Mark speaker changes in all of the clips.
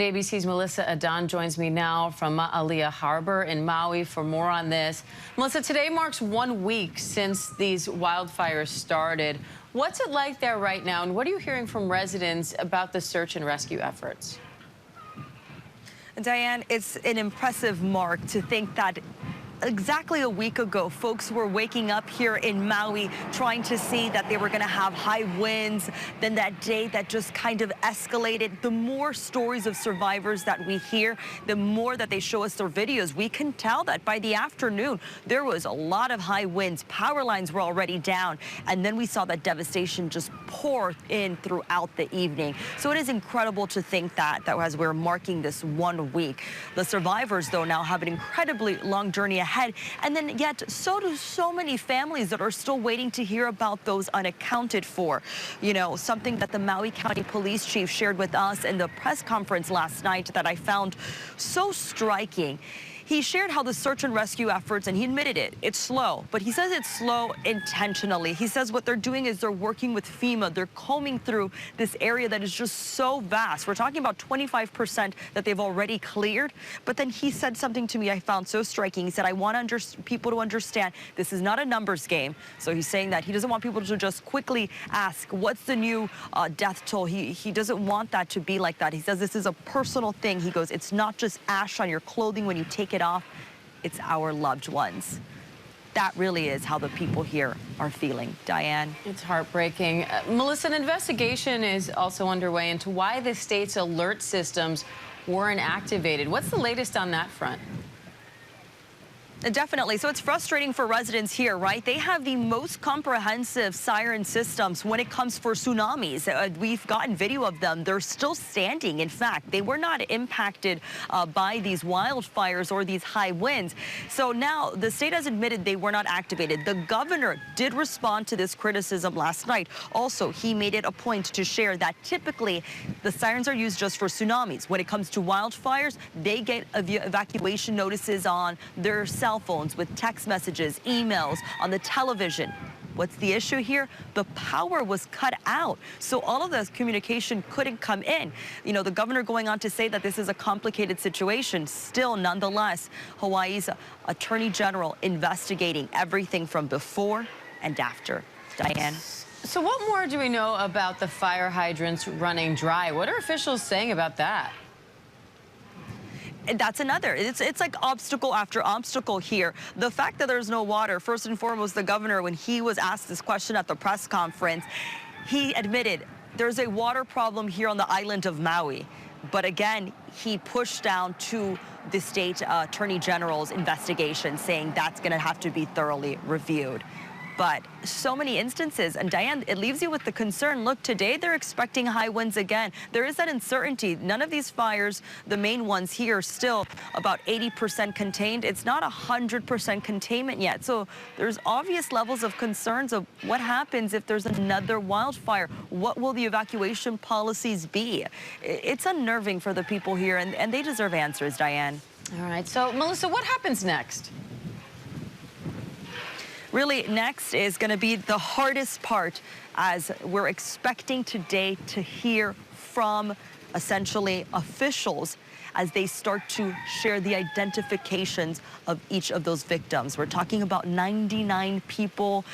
Speaker 1: ABC's Melissa Adan joins me now from Maui Harbor in Maui for more on this. Melissa, today marks 1 week since these wildfires started. What's it like there right now, and what are you hearing from residents about the search and rescue efforts?
Speaker 2: Diane, it's an impressive mark to think that exactly a week ago, folks were waking up here in Maui trying to see that they were going to have high winds. Then that day that just kind of escalated. The more stories of survivors that we hear, the more that they show us their videos, we can tell that by the afternoon, there was a lot of high winds. Power lines were already down. And then we saw that devastation just pour in throughout the evening. So it is incredible to think that as we're marking this 1 week. The survivors, though, now have an incredibly long journey ahead. And then yet so do so many families that are still waiting to hear about those unaccounted for. You know, something that the Maui County Police Chief shared with us in the press conference last night that I found so striking. He shared how the search and rescue efforts, and he admitted it's slow, but he says it's slow intentionally. He says what they're doing is they're working with FEMA. They're combing through this area that is just so vast. We're talking about 25% that they've already cleared. But then he said something to me I found so striking. He said, I want people to understand this is not a numbers game. So he's saying that he doesn't want people to just quickly ask, what's the new death toll? He doesn't want that to be like that. He says this is a personal thing. He goes, it's not just ash on your clothing when you take it off, it's our loved ones. That really is how the people here are feeling. Diane?
Speaker 1: It's heartbreaking. Melissa, an investigation is also underway into why the state's alert systems weren't activated. What's the latest on that front?
Speaker 2: Definitely. So it's frustrating for residents here, right? They have the most comprehensive siren systems when it comes for tsunamis. We've gotten video of them. They're still standing. In fact, they were not impacted by these wildfires or these high winds. So now the state has admitted they were not activated. The governor did respond to this criticism last night. Also, he made it a point to share that typically the sirens are used just for tsunamis. When it comes to wildfires, they get evacuation notices on their cell phones with text messages, emails, on the television. What's the issue here? The power was cut out, so all of this communication couldn't come in. You know, the governor going on to say that this is a complicated situation. Still, nonetheless, Hawaii's Attorney General investigating everything from before and after. Diane?
Speaker 1: So what more do we know about the fire hydrants running dry? What are officials saying about that?
Speaker 2: That's another. It's like obstacle after obstacle here. The fact that there's no water, first and foremost, the governor, when he was asked this question at the press conference, he admitted there's a water problem here on the island of Maui. But again, he pushed down to the state attorney general's investigation, saying that's going to have to be thoroughly reviewed. But so many instances, and Diane, it leaves you with the concern, look, today they're expecting high winds again. There is that uncertainty. None of these fires, the main ones here, are still about 80% contained. It's not 100% containment yet. So there's obvious levels of concerns of what happens if there's another wildfire. What will the evacuation policies be? It's unnerving for the people here, and they deserve answers, Diane.
Speaker 1: All right. So, Melissa, what happens next?
Speaker 2: Really, next is going to be the hardest part, as we're expecting today to hear from essentially officials as they start to share the identifications of each of those victims. We're talking about 99 people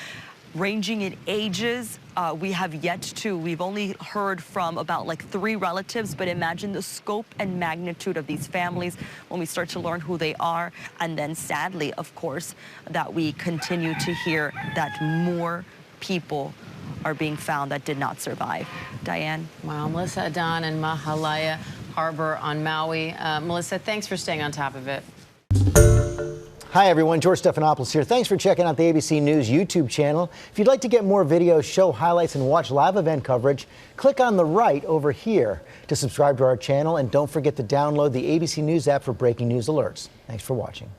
Speaker 2: ranging in ages. We've only heard from about like 3 relatives, but imagine the scope and magnitude of these families when we start to learn who they are. And then sadly, of course, that we continue to hear that more people are being found that did not survive. Diane?
Speaker 1: Wow, Melissa Adan in Maui Harbor on Maui. Melissa, thanks for staying on top of it.
Speaker 3: Hi everyone, George Stephanopoulos here. Thanks for checking out the ABC News YouTube channel. If you'd like to get more videos, show highlights, and watch live event coverage, click on the right over here to subscribe to our channel, and don't forget to download the ABC News app for breaking news alerts. Thanks for watching.